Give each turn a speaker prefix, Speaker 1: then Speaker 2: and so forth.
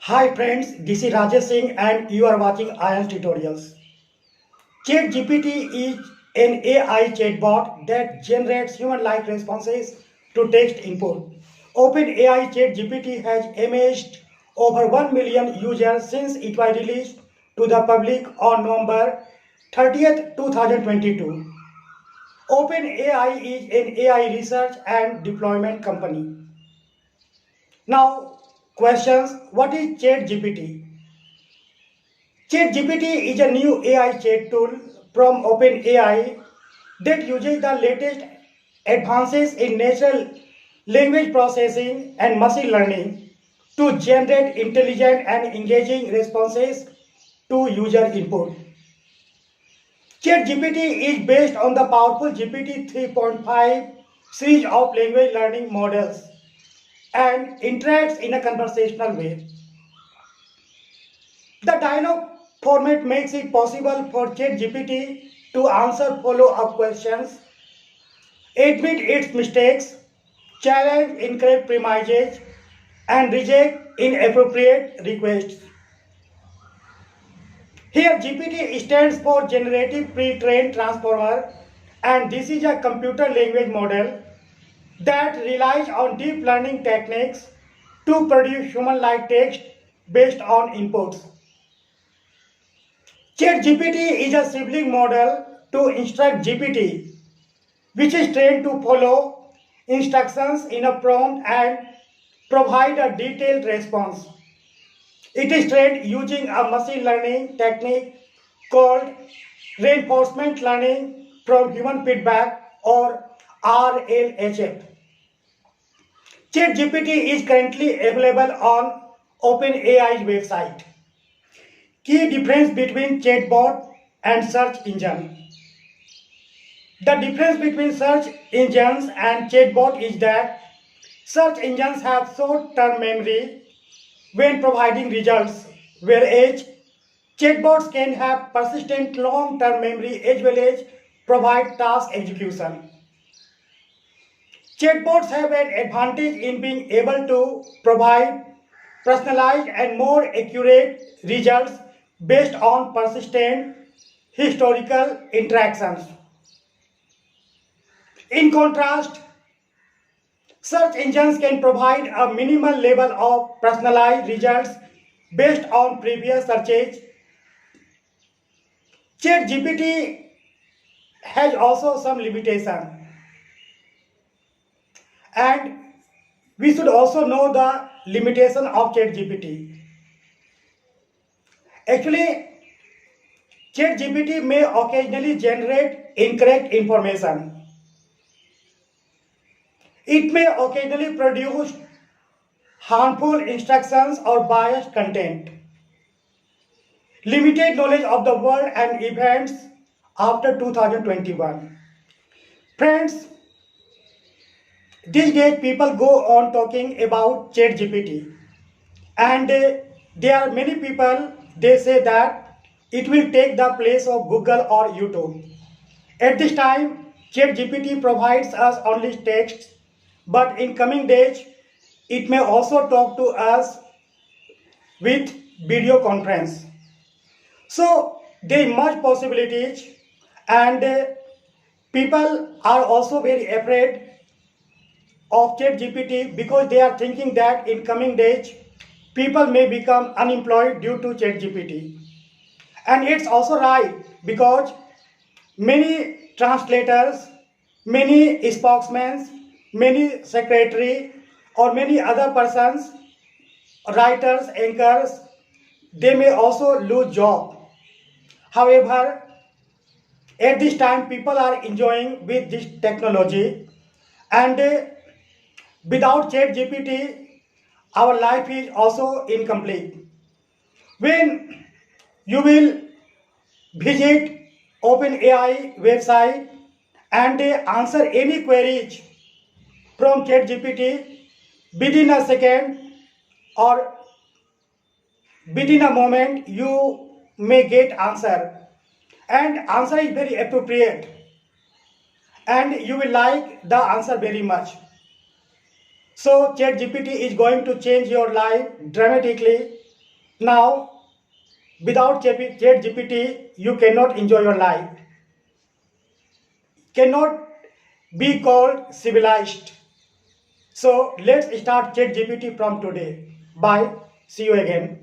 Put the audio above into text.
Speaker 1: Hi friends, this is Rajesh Singh and you are watching Ayansh Tutorials. Chatgpt is an AI chatbot that generates human-like responses to text input. OpenAI Chatgpt has amassed over 1 million users since it was released to the public on November 30th, 2022. OpenAI is an AI research and deployment company. Now, questions: what is ChatGPT? ChatGPT is a new AI chat tool from OpenAI that uses the latest advances in natural language processing and machine learning to generate intelligent and engaging responses to user input. ChatGPT is based on the powerful GPT 3.5 series of language learning models and interacts in a conversational way. The dialogue format makes it possible for ChatGPT to answer follow-up questions, admit its mistakes, challenge incorrect premises, and reject inappropriate requests. Here GPT stands for Generative Pre-trained Transformer, and this is a computer language model that relies on deep learning techniques to produce human-like text based on inputs. ChatGPT is a sibling model to Instruct GPT, which is trained to follow instructions in a prompt and provide a detailed response. It is trained using a machine learning technique called reinforcement learning from human feedback or RLHF. ChatGPT is currently available on OpenAI's website. Key difference between chatbot and search engine. The difference between search engines and chatbot is that search engines have short-term memory when providing results, whereas chatbots can have persistent long-term memory as well as provide task execution. Chatbots have an advantage in being able to provide personalized and more accurate results based on persistent historical interactions. In contrast, search engines can provide a minimal level of personalized results based on previous searches. ChatGPT has also some limitation, and we should also know the limitation of ChatGPT. Actually, ChatGPT may occasionally generate incorrect information. It may occasionally produce harmful instructions or biased content. Limited knowledge of the world and events after 2021. Friends, these days people go on talking about ChatGPT, and there are many people, they say that it will take the place of Google or YouTube. At this time, ChatGPT provides us only text, but in coming days, it may also talk to us with video conference. So there are much possibilities, and people are also very afraid of ChatGPT because they are thinking that in coming days, people may become unemployed due to ChatGPT. And it's also right because many translators, many spokesmen, many secretary, or many other persons, writers, anchors, they may also lose job. However, at this time, people are enjoying with this technology, and without ChatGPT, our life is also incomplete. When you will visit OpenAI website and answer any queries from ChatGPT within a second or within a moment, you may get answer, and answer is very appropriate, and you will like the answer very much. So ChatGPT is going to change your life dramatically, Now, without ChatGPT, you cannot enjoy your life, cannot be called civilized. So let's start ChatGPT from today. Bye. See you again.